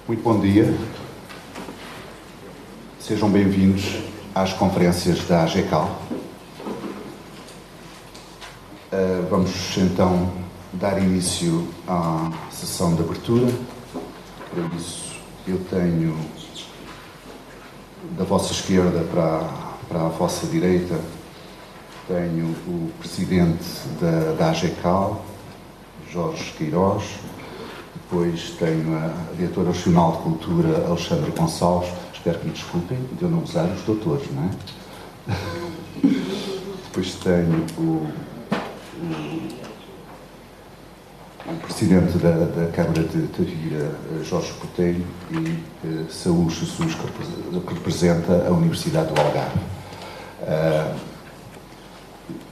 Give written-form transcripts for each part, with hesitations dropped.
Muito bom dia. Sejam bem-vindos às conferências da AGECAL. Vamos então dar início à sessão de abertura. Para isso, eu tenho da vossa esquerda para a vossa direita, tenho o presidente da AGECAL, Jorge Queiroz. Depois tenho a diretora nacional de cultura, Alexandre Gonçalves. Espero que me desculpem de eu não usar os doutores, não é? Depois tenho o presidente da Câmara de Tavira, Jorge Botelho, e Saúl Jesus, que representa a Universidade do Algarve.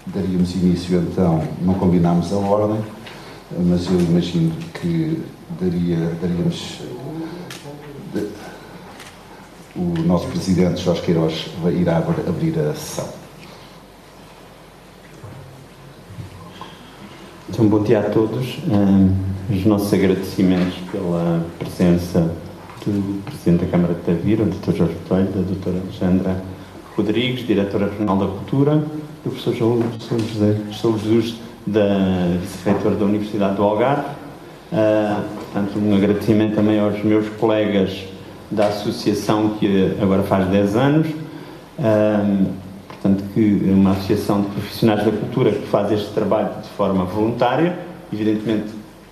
Daríamos início então, não combinámos a ordem, mas eu imagino que daríamos... O nosso presidente, Jorge Queiroz, irá abrir a sessão. Então, bom dia a todos. Os nossos agradecimentos pela presença do Presidente da Câmara de Tavira, o Dr. Jorge Botelho, da Dra. Alexandra Rodrigues, Diretora Regional da Cultura, do Professor Saúl Jesus, Vice-Reitor da Universidade do Algarve. Portanto, um agradecimento também aos meus colegas da associação, que agora faz 10 anos, portanto, que é uma associação de profissionais da cultura que faz este trabalho de forma voluntária, evidentemente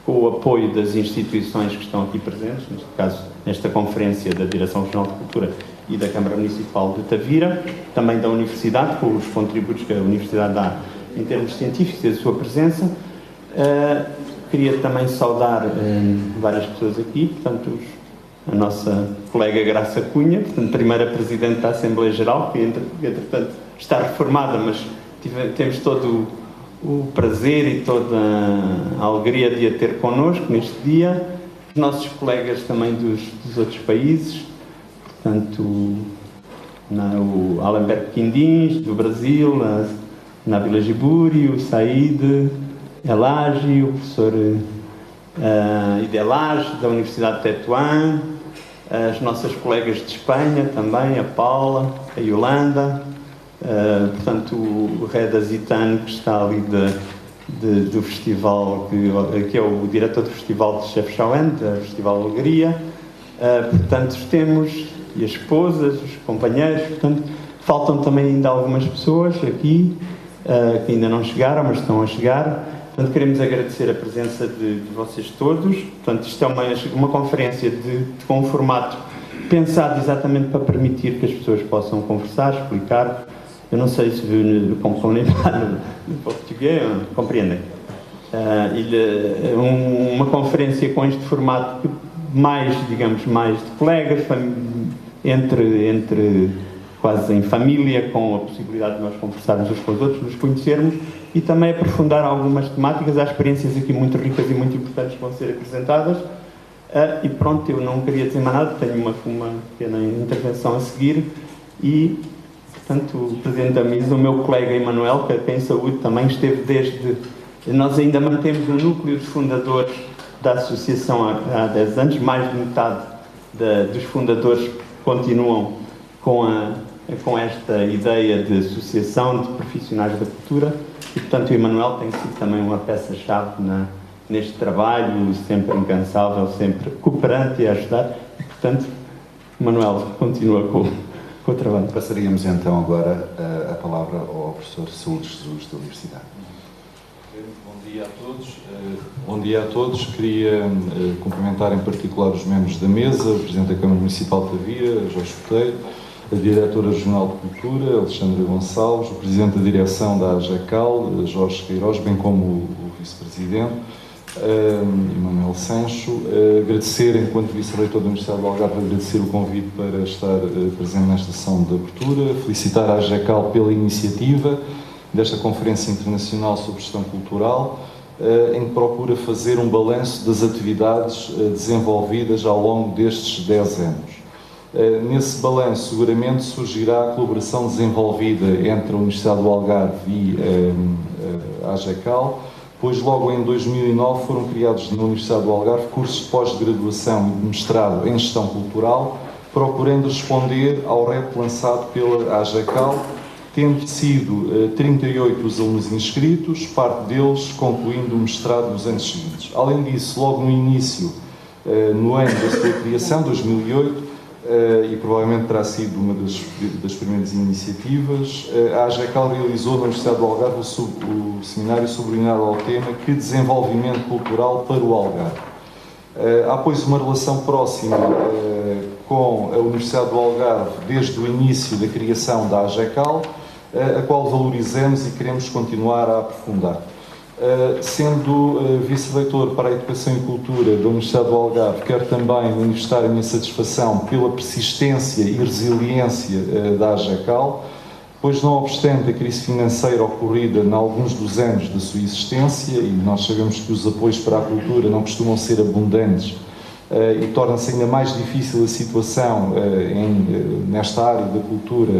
com o apoio das instituições que estão aqui presentes, neste caso, nesta conferência da Direção Regional de Cultura e da Câmara Municipal de Tavira, também da Universidade, com os contributos que a Universidade dá em termos científicos e a sua presença. Queria também saudar várias pessoas aqui, portanto, a nossa colega Graça Cunha, portanto, primeira Presidente da Assembleia Geral, que entretanto está reformada, mas temos todo o prazer e toda a alegria de a ter connosco neste dia. Os nossos colegas também dos outros países, portanto, o Alenberg Quindins, do Brasil, a Nabila Giburi, o Said Elagi, o professor Idelage, da Universidade de Tetuán, as nossas colegas de Espanha também, a Paula, a Yolanda, portanto o Reda Zitano, que está ali do festival, que é o diretor do Festival de Chefchaouen, do Festival Alegria. Portanto, temos, e as esposas, os companheiros, portanto, faltam também ainda algumas pessoas aqui, que ainda não chegaram, mas estão a chegar. Portanto, queremos agradecer a presença de vocês todos. Portanto, isto é uma conferência com um formato pensado exatamente para permitir que as pessoas possam conversar, explicar. Eu não sei se compreendem no português, compreendem. Uma conferência com este formato mais de colegas, entre quase em família, com a possibilidade de nós conversarmos uns com os outros, nos conhecermos e também aprofundar algumas temáticas. Há experiências aqui muito ricas e muito importantes que vão ser apresentadas. E pronto, eu não queria dizer mais nada, tenho uma pequena intervenção a seguir e, portanto, o Presidente da Mesa, o meu colega Emanuel, que é em saúde também, esteve desde... Nós ainda mantemos o núcleo de fundadores da associação há 10 anos, mais de metade dos fundadores continuam com esta ideia de associação de profissionais da cultura e, portanto, o Emanuel tem sido também uma peça-chave neste trabalho, sempre incansável, sempre cooperante e a ajudar. E, portanto, Emanuel continua com o trabalho. Passaríamos então agora a palavra ao professor Saúl Jesus, da Universidade. Bom dia a todos. Bom dia a todos. Queria cumprimentar em particular os membros da mesa, o Presidente da Câmara Municipal de Tavira, Jorge Botelho, a Diretora Regional de Cultura, Alexandre Gonçalves, o Presidente da Direção da AGECAL, Jorge Queiroz, bem como o Vice-Presidente, Emanuel Sancho. Agradecer, enquanto Vice-Reitor da Universidade do Algarve, agradecer o convite para estar presente nesta sessão de abertura, felicitar a AGECAL pela iniciativa desta Conferência Internacional sobre Gestão Cultural, em que procura fazer um balanço das atividades desenvolvidas ao longo destes 10 anos. Nesse balanço, seguramente, surgirá a colaboração desenvolvida entre a Universidade do Algarve e a AGECAL, pois logo em 2009 foram criados na Universidade do Algarve cursos de pós-graduação e de mestrado em gestão cultural, procurando responder ao repto lançado pela AGECAL, tendo sido 38 os alunos inscritos, parte deles concluindo o mestrado nos anos seguintes. Além disso, logo no início, no ano da sua criação, 2008, e provavelmente terá sido uma das primeiras iniciativas, a AGECAL realizou na Universidade do Algarve o seminário subordinado ao tema Que Desenvolvimento Cultural para o Algarve. Há, pois, uma relação próxima com a Universidade do Algarve desde o início da criação da AGECAL, a qual valorizamos e queremos continuar a aprofundar. Sendo vice-reitor para a Educação e Cultura da Universidade do Algarve, quero também manifestar a minha satisfação pela persistência e resiliência da AGECAL, pois, não obstante a crise financeira ocorrida em alguns dos anos da sua existência, e nós sabemos que os apoios para a cultura não costumam ser abundantes, e torna-se ainda mais difícil a situação nesta área da cultura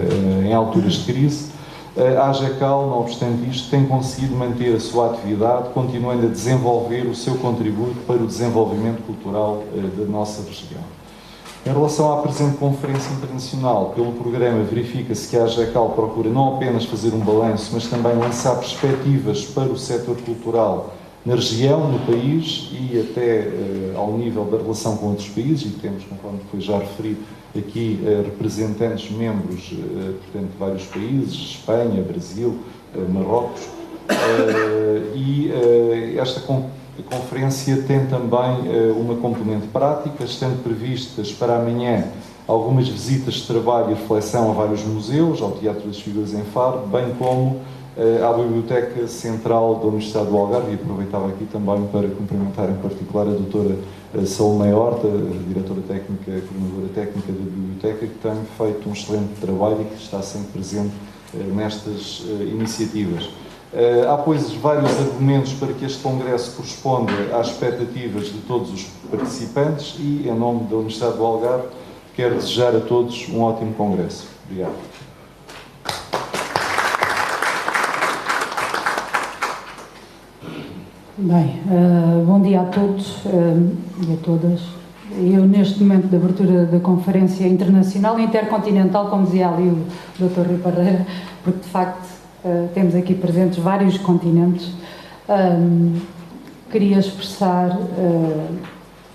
em alturas de crise, a AGECAL, não obstante isto, tem conseguido manter a sua atividade, continuando a desenvolver o seu contributo para o desenvolvimento cultural da nossa região. Em relação à presente conferência internacional, pelo programa verifica-se que a AGECAL procura não apenas fazer um balanço, mas também lançar perspectivas para o setor cultural na região, no país e até ao nível da relação com outros países, e temos, conforme foi já referido, aqui representantes, membros, portanto, de vários países, Espanha, Brasil, Marrocos, e esta conferência tem também uma componente prática, estando previstas para amanhã algumas visitas de trabalho e reflexão a vários museus, ao Teatro das Figuras em Faro, bem como à Biblioteca Central da Universidade do Algarve, e aproveitava aqui também para cumprimentar em particular a doutora Salomé Horta, diretora técnica, coordenadora técnica da Biblioteca, que tem feito um excelente trabalho e que está sempre presente nestas iniciativas. Há, pois, vários argumentos para que este congresso corresponda às expectativas de todos os participantes e, em nome da Universidade do Algarve, quero desejar a todos um ótimo congresso. Obrigado. Bem, bom dia a todos e a todas. Eu, neste momento de abertura da Conferência Internacional Intercontinental, como dizia ali o Dr. Rui Parreira, porque de facto temos aqui presentes vários continentes, queria expressar,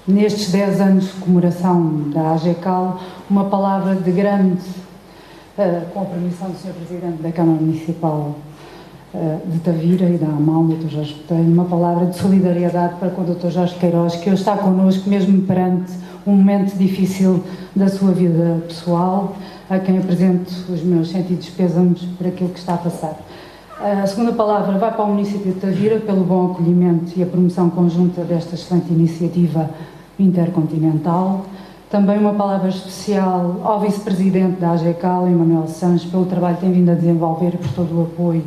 nestes 10 anos de comemoração da AGECAL, uma palavra de grande, com a permissão do Sr. Presidente da Câmara Municipal de Tavira e da AMAL, Dr. Jorge Botelho, uma palavra de solidariedade para com o Dr. Jorge Queiroz, que hoje está connosco mesmo perante um momento difícil da sua vida pessoal, a quem apresento os meus sentidos pêsames por aquilo que está a passar. A segunda palavra vai para o município de Tavira pelo bom acolhimento e a promoção conjunta desta excelente iniciativa intercontinental. Também uma palavra especial ao vice-presidente da AGECAL, Emanuel Sanches, pelo trabalho que tem vindo a desenvolver e por todo o apoio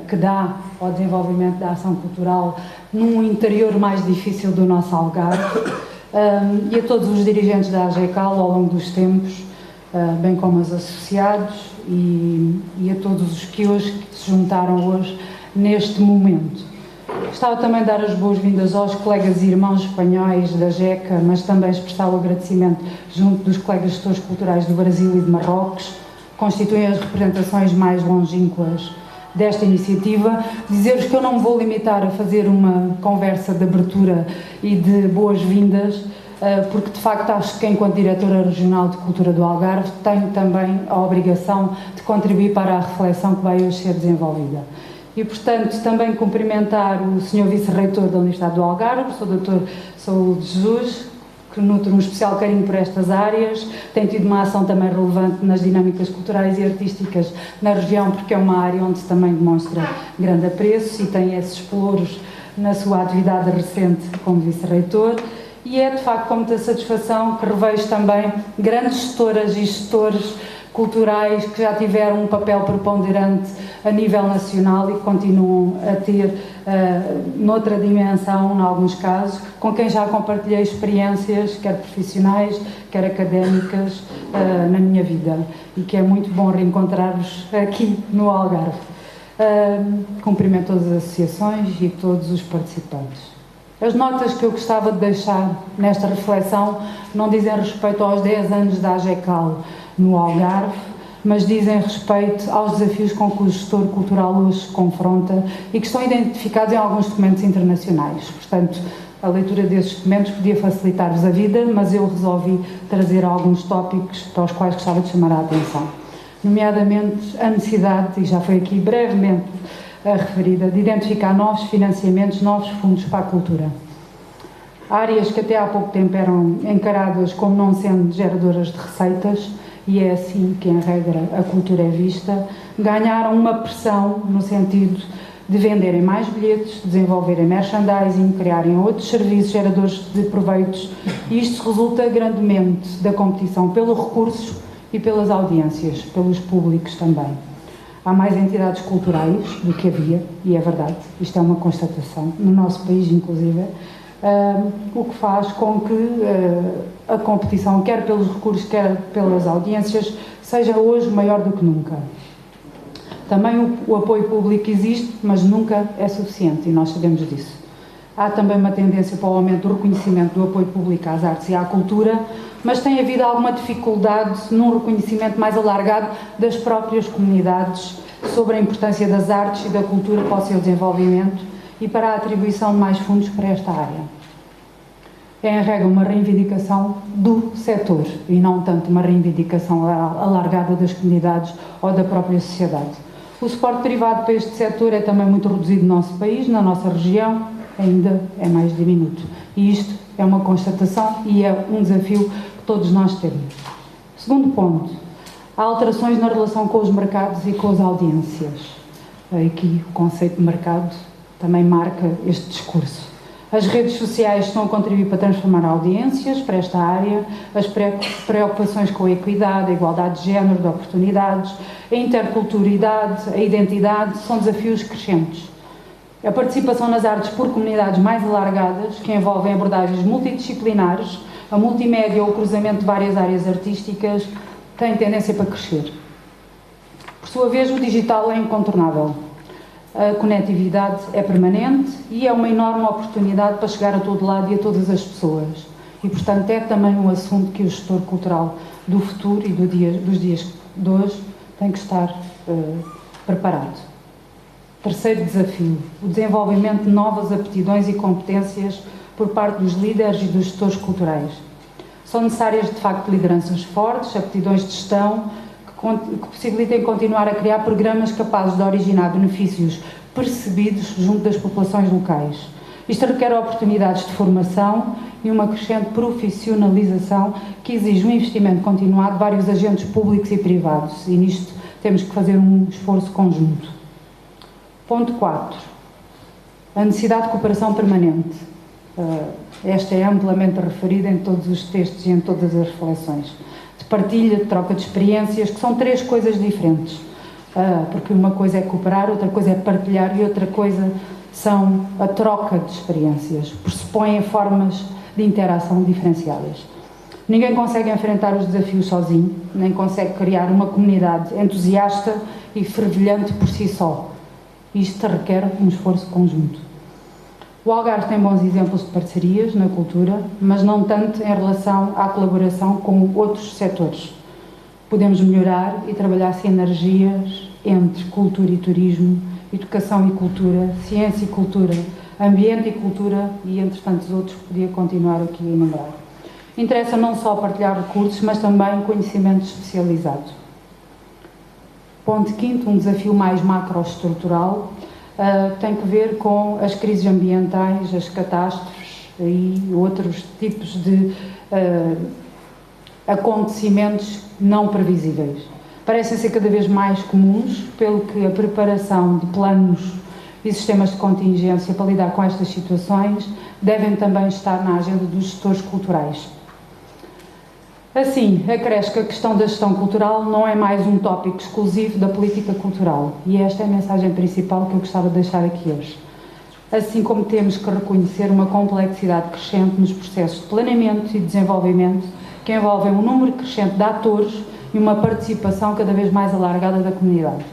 que dá ao desenvolvimento da ação cultural num interior mais difícil do nosso Algarve, e a todos os dirigentes da AGECAL ao longo dos tempos, bem como os associados e a todos os que se juntaram hoje neste momento. Gostava também de dar as boas-vindas aos colegas e irmãos espanhóis da JECA, mas também expressar o agradecimento junto dos colegas gestores culturais do Brasil e de Marrocos, que constituem as representações mais longínquas desta iniciativa. Dizer-vos que eu não me vou limitar a fazer uma conversa de abertura e de boas-vindas, porque de facto acho que, enquanto Diretora Regional de Cultura do Algarve, tenho também a obrigação de contribuir para a reflexão que vai hoje ser desenvolvida. E, portanto, também cumprimentar o Sr. Vice-Reitor da Universidade do Algarve, o Sr. Dr. Saúl de Jesus, que nutre um especial carinho por estas áreas, tem tido uma ação também relevante nas dinâmicas culturais e artísticas na região, porque é uma área onde também demonstra grande apreço e tem esses pelouros na sua atividade recente como Vice-Reitor. E é, de facto, com muita satisfação que revejo também grandes gestoras e gestores culturais que já tiveram um papel preponderante a nível nacional e que continuam a ter noutra dimensão, em alguns casos, com quem já compartilhei experiências, quer profissionais, quer académicas, na minha vida, e que é muito bom reencontrar-vos aqui no Algarve. Cumprimento todas as associações e todos os participantes. As notas que eu gostava de deixar nesta reflexão não dizem respeito aos 10 anos da AGECAL no Algarve, mas dizem respeito aos desafios com que o gestor cultural hoje se confronta e que estão identificados em alguns documentos internacionais. Portanto, a leitura desses documentos podia facilitar-vos a vida, mas eu resolvi trazer alguns tópicos para os quais gostava de chamar a atenção. Nomeadamente a necessidade, e já foi aqui brevemente referida, de identificar novos financiamentos, novos fundos para a cultura. Áreas que até há pouco tempo eram encaradas como não sendo geradoras de receitas, e é assim que, em regra, a cultura é vista, ganharam uma pressão no sentido de venderem mais bilhetes, desenvolverem merchandising, criarem outros serviços geradores de proveitos, e isto resulta grandemente da competição pelos recursos e pelas audiências, pelos públicos também. Há mais entidades culturais do que havia, e é verdade, isto é uma constatação, no nosso país inclusive, o que faz com que a competição, quer pelos recursos, quer pelas audiências, seja hoje maior do que nunca. Também o apoio público existe, mas nunca é suficiente, e nós sabemos disso. Há também uma tendência para o aumento do reconhecimento do apoio público às artes e à cultura, mas tem havido alguma dificuldade num reconhecimento mais alargado das próprias comunidades sobre a importância das artes e da cultura para o seu desenvolvimento e para a atribuição de mais fundos para esta área. É, em regra, uma reivindicação do setor e não tanto uma reivindicação alargada das comunidades ou da própria sociedade. O suporte privado para este setor é também muito reduzido no nosso país, na nossa região, ainda é mais diminuto. E isto é uma constatação e é um desafio que todos nós temos. Segundo ponto, há alterações na relação com os mercados e com as audiências. Aqui o conceito de mercado também marca este discurso. As redes sociais estão a contribuir para transformar audiências para esta área, as preocupações com a equidade, a igualdade de género, de oportunidades, a interculturalidade, a identidade, são desafios crescentes. A participação nas artes por comunidades mais alargadas, que envolvem abordagens multidisciplinares, a multimédia ou o cruzamento de várias áreas artísticas, tem tendência para crescer. Por sua vez, o digital é incontornável. A conectividade é permanente e é uma enorme oportunidade para chegar a todo lado e a todas as pessoas. E, portanto, é também um assunto que o gestor cultural do futuro e dos dias de hoje tem que estar preparado. Terceiro desafio, o desenvolvimento de novas aptidões e competências por parte dos líderes e dos gestores culturais. São necessárias, de facto, lideranças fortes, aptidões de gestão, que possibilitem continuar a criar programas capazes de originar benefícios percebidos junto das populações locais. Isto requer oportunidades de formação e uma crescente profissionalização que exige um investimento continuado de vários agentes públicos e privados, e nisto temos que fazer um esforço conjunto. Ponto 4. A necessidade de cooperação permanente. Esta é amplamente referida em todos os textos e em todas as reflexões. De partilha, de troca de experiências, que são três coisas diferentes. Porque uma coisa é cooperar, outra coisa é partilhar e outra coisa são a troca de experiências. Pressupõem formas de interação diferenciadas. Ninguém consegue enfrentar os desafios sozinho, nem consegue criar uma comunidade entusiasta e fervilhante por si só. Isto requer um esforço conjunto. O Algarve tem bons exemplos de parcerias na cultura, mas não tanto em relação à colaboração com outros setores. Podemos melhorar e trabalhar sinergias entre cultura e turismo, educação e cultura, ciência e cultura, ambiente e cultura e, entre tantos outros, podia continuar aqui a enumerar. Interessa não só partilhar recursos, mas também conhecimento especializado. Ponto quinto, um desafio mais macroestrutural, tem que ver com as crises ambientais, as catástrofes e outros tipos de acontecimentos não previsíveis. Parecem ser cada vez mais comuns, pelo que a preparação de planos e sistemas de contingência para lidar com estas situações devem também estar na agenda dos gestores culturais. Assim, acresce que a questão da gestão cultural não é mais um tópico exclusivo da política cultural, e esta é a mensagem principal que eu gostava de deixar aqui hoje. Assim como temos que reconhecer uma complexidade crescente nos processos de planeamento e desenvolvimento que envolvem um número crescente de atores e uma participação cada vez mais alargada da comunidade.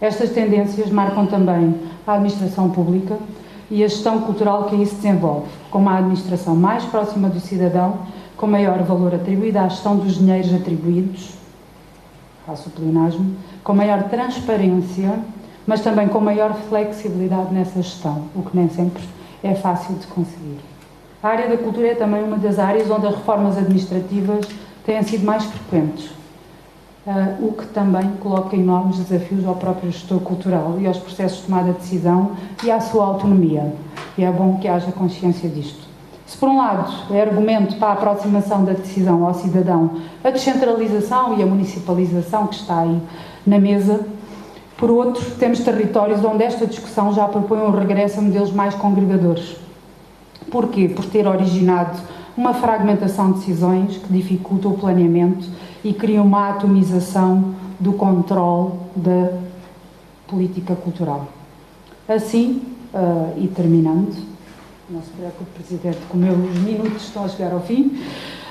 Estas tendências marcam também a administração pública e a gestão cultural que aí se desenvolve, com uma administração mais próxima do cidadão, com maior valor atribuído à gestão dos dinheiros atribuídos, faço o pleonasmo, com maior transparência, mas também com maior flexibilidade nessa gestão, o que nem sempre é fácil de conseguir. A área da cultura é também uma das áreas onde as reformas administrativas têm sido mais frequentes, o que também coloca enormes desafios ao próprio gestor cultural e aos processos de tomada de decisão e à sua autonomia. E é bom que haja consciência disto. Se, por um lado, é argumento para a aproximação da decisão ao cidadão a descentralização e a municipalização que está aí na mesa, por outro, temos territórios onde esta discussão já propõe um regresso a modelos mais congregadores. Porquê? Por ter originado uma fragmentação de decisões que dificulta o planeamento e cria uma atomização do controle da política cultural. Assim, e terminando, não se preocupe, Presidente, como os minutos estão a chegar ao fim,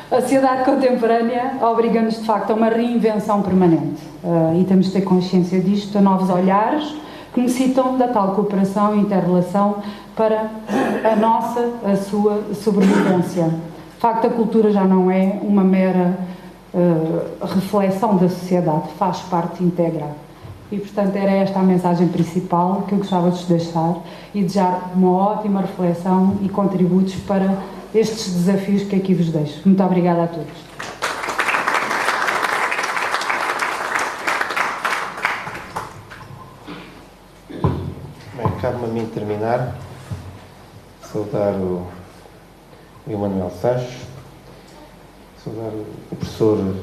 a sociedade contemporânea obriga-nos, de facto, a uma reinvenção permanente. E temos de ter consciência disto, a novos olhares que necessitam da tal cooperação e inter-relação para a sua sobrevivência. De facto, a cultura já não é uma mera reflexão da sociedade, faz parte íntegra. E, portanto, era esta a mensagem principal que eu gostava de vos deixar e desejar uma ótima reflexão e contributos para estes desafios que aqui vos deixo. Muito obrigada a todos. Bem, cabe-me a mim terminar, saudar o Emanuel Sanches, saudar o professor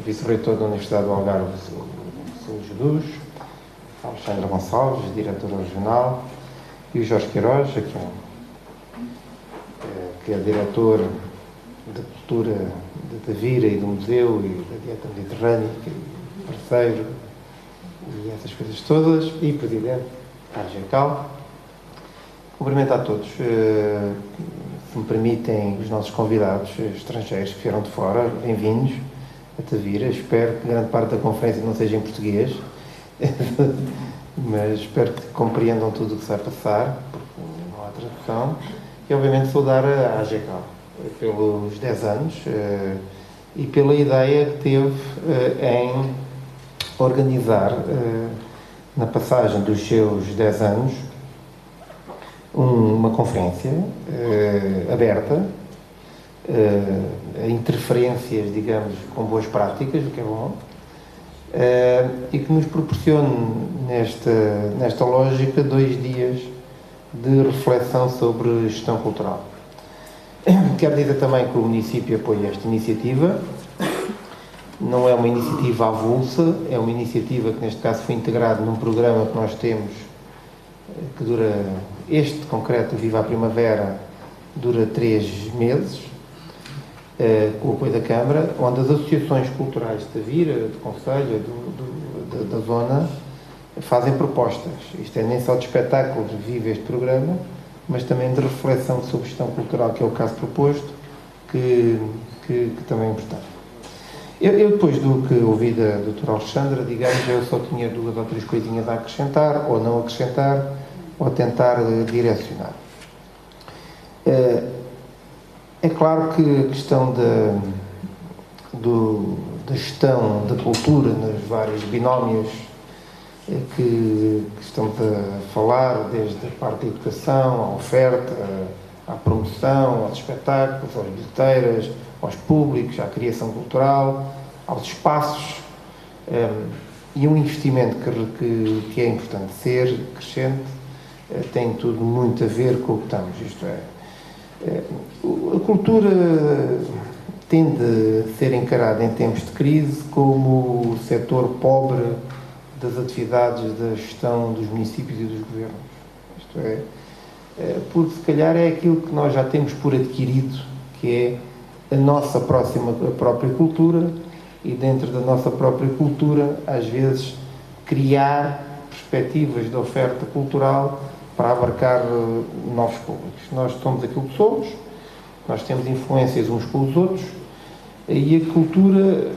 vice-reitor da Universidade do Algarve, Sr. Jesus, Alexandra Gonçalves, diretora regional, e o Jorge Queiroz, que é diretor da cultura da Vira e do museu e da dieta mediterrânea, parceiro e essas coisas todas, e presidente da AGECAL. Cumprimento a todos. Se me permitem, os nossos convidados estrangeiros que vieram de fora, bem-vindos a Tavira. Espero que grande parte da conferência não seja em português, mas espero que compreendam tudo o que se vai passar, porque não há tradução. E, obviamente, saudar a AGECAL pelos 10 anos e pela ideia que teve em organizar, na passagem dos seus 10 anos, uma conferência aberta a interferências, digamos, com boas práticas, o que é bom, e que nos proporcione, nesta lógica, 2 dias de reflexão sobre gestão cultural. Quero dizer também que o município apoia esta iniciativa. Não é uma iniciativa avulsa, é uma iniciativa que, neste caso, foi integrada num programa que nós temos, que dura, este concreto, Viva a Primavera, dura 3 meses, com o apoio da Câmara, onde as associações culturais de Tavira, do Conselho, da zona, fazem propostas. Isto é nem só de espetáculos, vive este programa, mas também de reflexão sobre gestão cultural, que é o caso proposto, que também é importante. Eu depois do que ouvi da doutora Alexandra, digamos, eu só tinha 2 ou 3 coisinhas a acrescentar, ou não acrescentar, ou tentar direcionar. É claro que a questão da gestão da cultura nos vários binómios que estamos a falar, desde a parte da educação, à oferta, à promoção, aos espetáculos, às bilheteiras, aos públicos, à criação cultural, aos espaços, e um investimento que é importante ser crescente, tem tudo muito a ver com o que estamos, isto é. A cultura tende a ser encarada em tempos de crise como o setor pobre das atividades da gestão dos municípios e dos governos. Isto é, porque se calhar é aquilo que nós já temos por adquirido, que é a nossa própria cultura, e dentro da nossa própria cultura, às vezes, criar perspectivas de oferta cultural para abarcar novos públicos. Nós somos aquilo que somos, nós temos influências uns com os outros, e a cultura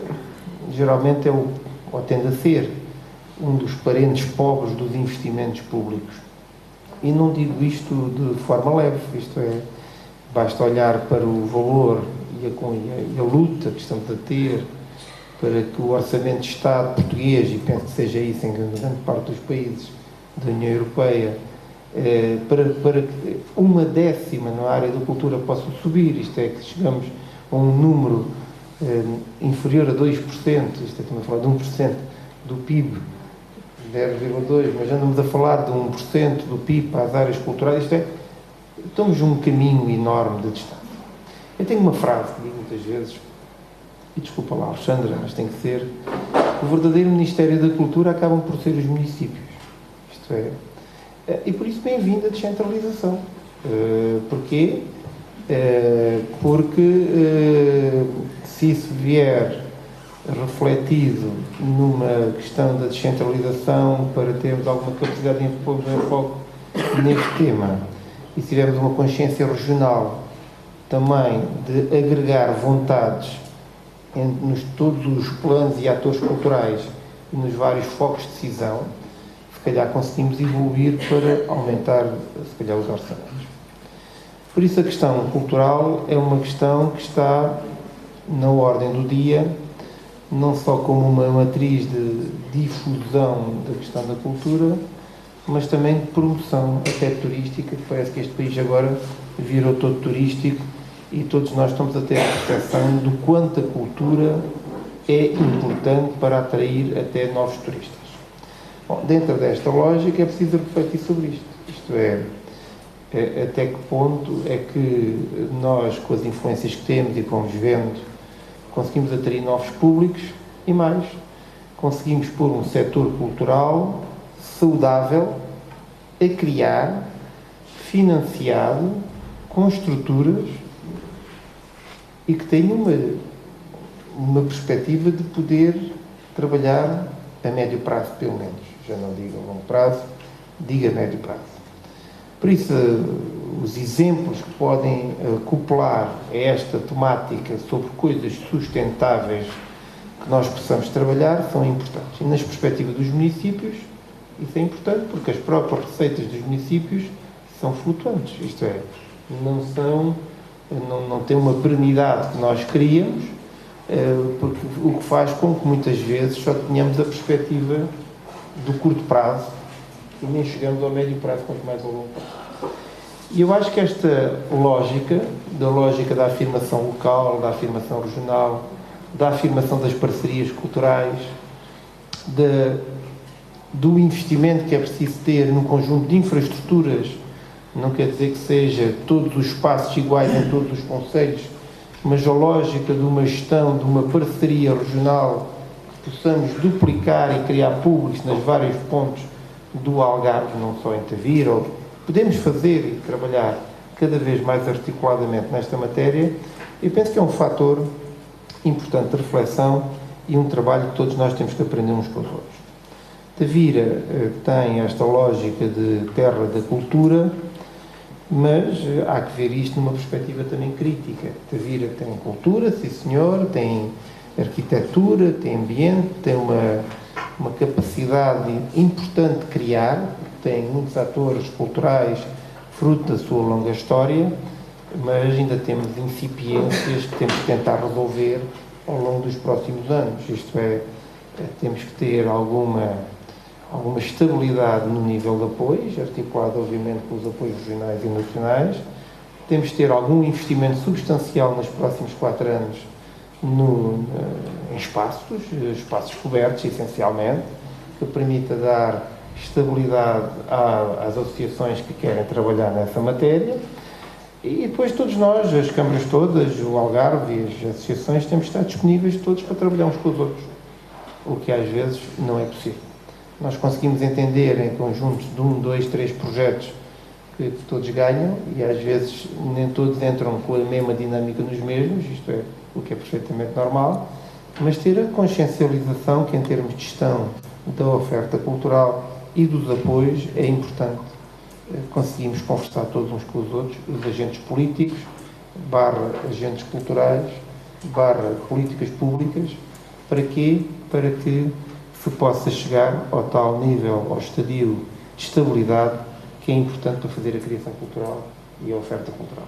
geralmente ou tende a ser um dos parentes pobres dos investimentos públicos. E não digo isto de forma leve, isto é, basta olhar para o valor e a luta que estamos a ter para que o Orçamento de Estado português, e penso que seja isso em grande parte dos países da União Europeia, para que 1/10 na área da cultura possa subir, isto é, que chegamos a um número inferior a 2%, isto é, estamos a falar de 1% do PIB, 0,2%, mas andamos a falar de 1% do PIB para as áreas culturais, isto é, estamos num caminho enorme de distância. Eu tenho uma frase que digo muitas vezes, e desculpa lá, Alexandra, mas tem que ser, o verdadeiro Ministério da Cultura acabam por ser os municípios. Isto é, e por isso bem-vinda a descentralização. Porquê? Porque se isso vier refletido numa questão da descentralização para termos alguma capacidade de enfoque neste tema, e se tivermos uma consciência regional também de agregar vontades nos todos os planos e atores culturais e nos vários focos de decisão, se calhar conseguimos evoluir para aumentar, se calhar, os orçamentos. Por isso a questão cultural é uma questão que está na ordem do dia, não só como uma matriz de difusão da questão da cultura, mas também de promoção até turística, que parece que este país agora virou todo turístico e todos nós estamos a ter a percepção do quanto a cultura é importante para atrair até novos turistas. Bom, dentro desta lógica é preciso refletir sobre isto. Isto é, até que ponto é que nós, com as influências que temos e que vamos vendo, conseguimos atrair novos públicos e mais, conseguimos pôr um setor cultural saudável a criar, financiado, com estruturas e que tenha uma perspectiva de poder trabalhar a médio prazo, pelo menos. Já não digo a longo prazo, digo a médio prazo. Por isso, os exemplos que podem acoplar a esta temática sobre coisas sustentáveis que nós possamos trabalhar são importantes. E nas perspectivas dos municípios, isso é importante porque as próprias receitas dos municípios são flutuantes, isto é, não tem uma perenidade que nós queríamos, porque o que faz com que muitas vezes só tenhamos a perspectiva do curto prazo e nem chegamos ao médio prazo, quanto mais ao longo prazo. E eu acho que esta lógica da afirmação local, da afirmação regional, da afirmação das parcerias culturais, do investimento que é preciso ter num conjunto de infraestruturas, não quer dizer que seja todos os espaços iguais em todos os concelhos, mas a lógica de uma gestão, de uma parceria regional, que possamos duplicar e criar públicos nos vários pontos do Algarve, não só em Tavira, podemos fazer e trabalhar cada vez mais articuladamente nesta matéria, eu penso que é um fator importante de reflexão e um trabalho que todos nós temos que aprender uns com os outros. Tavira tem esta lógica de terra da cultura, mas há que ver isto numa perspectiva também crítica. Tavira tem cultura, sim senhor, tem arquitetura, tem ambiente, tem uma capacidade importante de criar, tem muitos atores culturais fruto da sua longa história, mas ainda temos incipiências que temos que tentar resolver ao longo dos próximos anos. Isto é, temos que ter alguma estabilidade no nível de apoios, articulado obviamente com os apoios regionais e nacionais. Temos que ter algum investimento substancial nos próximos 4 anos em espaços cobertos, essencialmente, que permita dar estabilidade às associações que querem trabalhar nessa matéria. E depois todos nós, as câmaras todas, o Algarve e as associações, temos que estar disponíveis todos para trabalhar uns com os outros, o que às vezes não é possível. Nós conseguimos entender em conjuntos de 1, 2, 3 projetos que todos ganham e às vezes nem todos entram com a mesma dinâmica nos mesmos, isto é, o que é perfeitamente normal, mas ter a consciencialização que em termos de gestão da oferta cultural e dos apoios é importante. Conseguimos conversar todos uns com os outros, os agentes políticos, agentes culturais, políticas públicas, para quê? Para que se possa chegar ao tal nível, ao estadio de estabilidade que é importante para fazer a criação cultural e a oferta cultural.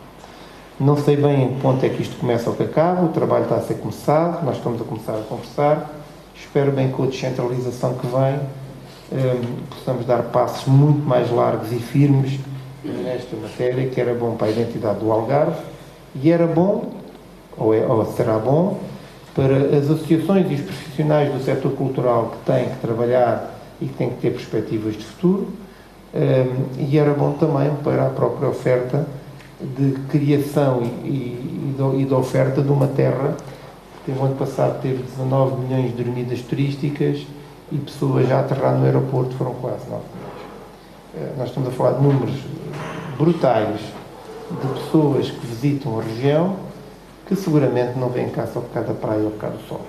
Não sei bem em que ponto é que isto começa ou que acaba, o trabalho está a ser começado, nós estamos a começar a conversar, espero bem que com a descentralização que vem possamos dar passos muito mais largos e firmes nesta matéria, que era bom para a identidade do Algarve e era bom, ou será bom, para as associações e os profissionais do setor cultural que têm que trabalhar e que têm que ter perspectivas de futuro, e era bom também para a própria oferta de criação e da oferta de uma terra que no ano passado teve 19 milhões de dormidas turísticas e pessoas já a aterrar no aeroporto foram quase 9 milhões. Nós estamos a falar de números brutais de pessoas que visitam a região que seguramente não vêm cá só por causa da praia ou por causa do sol.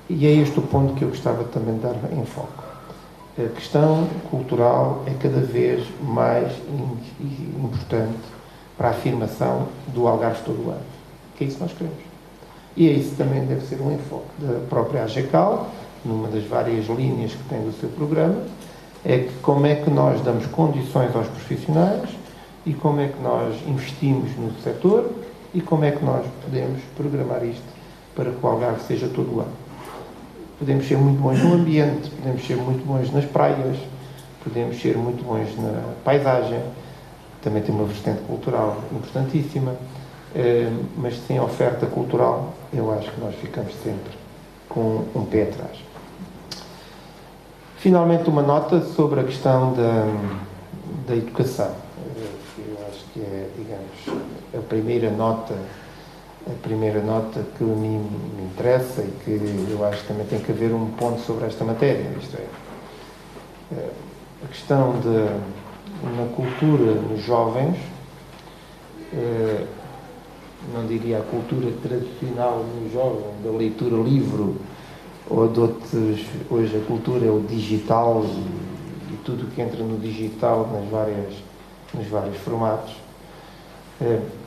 E é este o ponto que eu gostava também de dar em foco. A questão cultural é cada vez mais importante para a afirmação do Algarve todo o ano, que é isso que nós queremos. E é isso também deve ser um enfoque da própria AGECAL, numa das várias linhas que tem do seu programa, é que como é que nós damos condições aos profissionais e como é que nós investimos no setor e como é que nós podemos programar isto para que o Algarve seja todo o ano. Podemos ser muito bons no ambiente, podemos ser muito bons nas praias, podemos ser muito bons na paisagem, também tem uma vertente cultural importantíssima, mas sem oferta cultural eu acho que nós ficamos sempre com um pé atrás. Finalmente, uma nota sobre a questão da educação. Eu acho que é, digamos, a primeira nota que a mim me interessa e que eu acho que também tem que haver um ponto sobre esta matéria. Isto é, a questão na cultura nos jovens, não diria a cultura tradicional nos jovens, da leitura livro, ou de outros, hoje a cultura é o digital e tudo o que entra no digital nos vários formatos.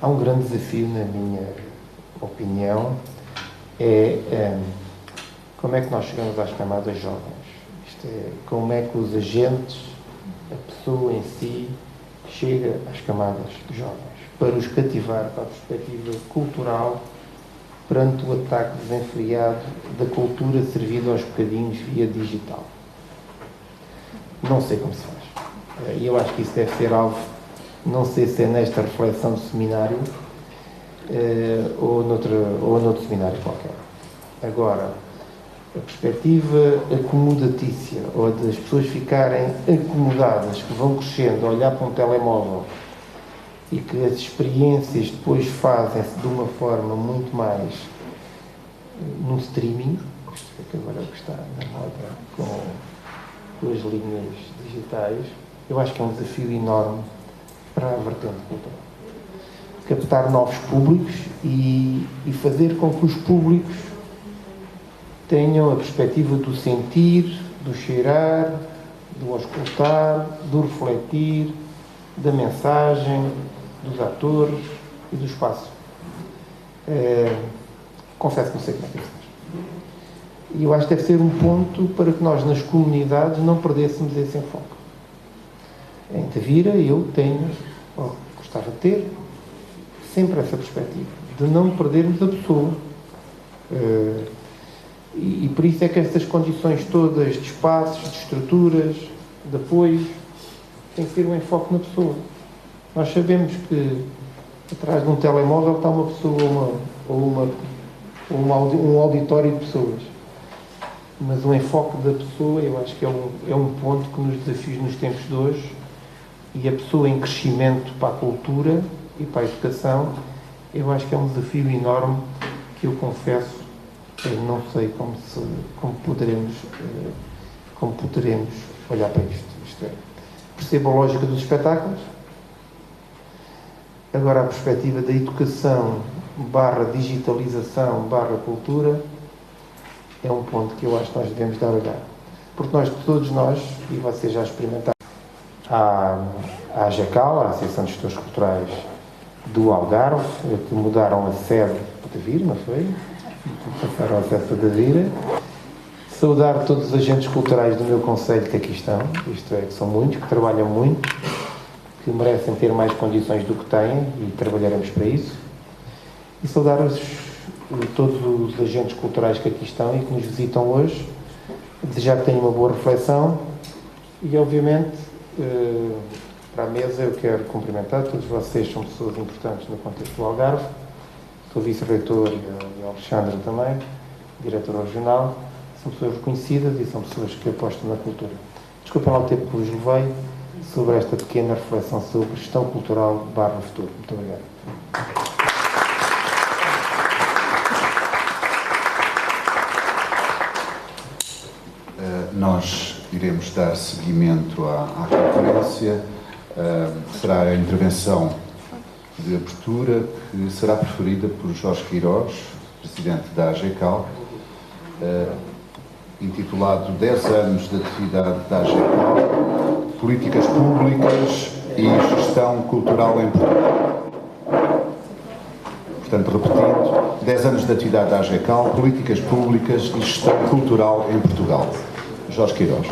Há um grande desafio, na minha opinião, como é que nós chegamos às camadas jovens. Isto é, como é que os agentes, a pessoa em si, chega às camadas jovens, para os cativar para a perspectiva cultural perante o ataque desenfreado da cultura servida aos bocadinhos via digital. Não sei como se faz. E eu acho que isso deve ser alvo, não sei se é nesta reflexão do seminário ou noutro seminário qualquer. Agora, a perspectiva acomodatícia, ou das pessoas ficarem acomodadas, que vão crescendo a olhar para um telemóvel e que as experiências depois fazem-se de uma forma muito mais num streaming, que agora é o que está na moda com as linhas digitais, eu acho que é um desafio enorme para a vertente cultural. Captar novos públicos e fazer com que os públicos tenham a perspectiva do sentir, do cheirar, do auscultar, do refletir, da mensagem, dos atores e do espaço. Confesso que não sei como é que isso faz. E eu acho que deve ser um ponto para que nós, nas comunidades, não perdêssemos esse enfoque. Em Tavira, eu gostava de ter sempre essa perspectiva, de não perdermos a pessoa. E por isso é que estas condições todas de espaços, de estruturas, de apoios, tem que ter um enfoque na pessoa. Nós sabemos que atrás de um telemóvel está uma pessoa um auditório de pessoas. Mas o enfoque da pessoa, eu acho que é um ponto que nos desafia nos tempos de hoje, e a pessoa em crescimento para a cultura e para a educação, eu acho que é um desafio enorme que eu confesso, eu não sei como poderemos olhar para isto. Isto é, percebo a lógica dos espetáculos. Agora, a perspectiva da educação / digitalização / cultura é um ponto que eu acho que nós devemos dar olhar. Porque todos nós, e vocês já experimentaram, a AGECAL, a Associação de Gestores Culturais do Algarve, que mudaram a sede para Tavira, não foi? Passaram a sede para Tavira. Saudar todos os agentes culturais do meu concelho que aqui estão, isto é, que são muitos, que trabalham muito, que merecem ter mais condições do que têm e trabalharemos para isso. E saudar todos os agentes culturais que aqui estão e que nos visitam hoje, desejar que tenham uma boa reflexão e, obviamente, para a mesa eu quero cumprimentar todos vocês, são pessoas importantes no contexto do Algarve, sou vice-reitor e o Alexandre também, diretor regional, são pessoas reconhecidas e são pessoas que apostam na cultura. Desculpem lá o tempo que vos levei sobre esta pequena reflexão sobre gestão cultural / futuro. Muito obrigado. Nós iremos dar seguimento à conferência. Será a intervenção de abertura que será preferida por Jorge Queiroz, presidente da AGECAL, intitulado 10 anos de atividade da AGECAL, políticas públicas e gestão cultural em Portugal. Portanto, repetindo, 10 anos de atividade da AGECAL, políticas públicas e gestão cultural em Portugal. Jorge Queiroz.